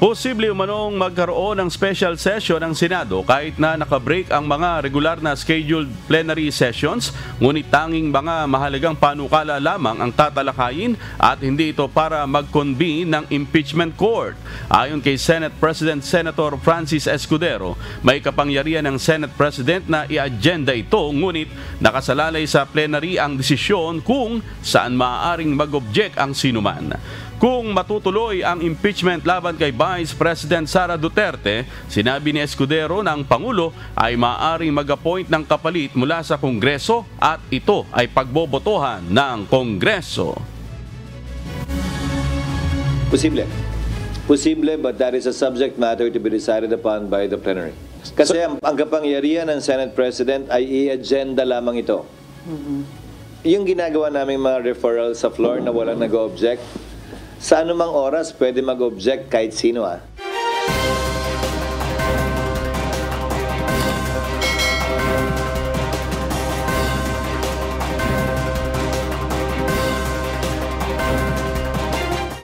Posible umanong magkaroon ng special session ng Senado kahit na nakabreak ang mga regular na scheduled plenary sessions, ngunit tanging mga mahalagang panukala lamang ang tatalakayin at hindi ito para mag-convene ng impeachment court. Ayon kay Senate President Senator Francis Escudero, may kapangyarihan ng Senate President na i-agenda ito, ngunit nakasalalay sa plenary ang desisyon kung saan maaaring mag-object ang sinuman. Kung matutuloy ang impeachment laban kay Vice President Sara Duterte, sinabi ni Escudero na ang Pangulo ay maaaring mag-appoint ng kapalit mula sa Kongreso at ito ay pagbobotohan ng Kongreso. Posible, but that is a subject matter to be decided upon by the plenary. Kasi ang kapangyarihan ng Senate President ay i-agenda lamang ito. Yung ginagawa namin mga referral sa floor na walang nag-object, sa anumang oras pwede mag-object kahit sino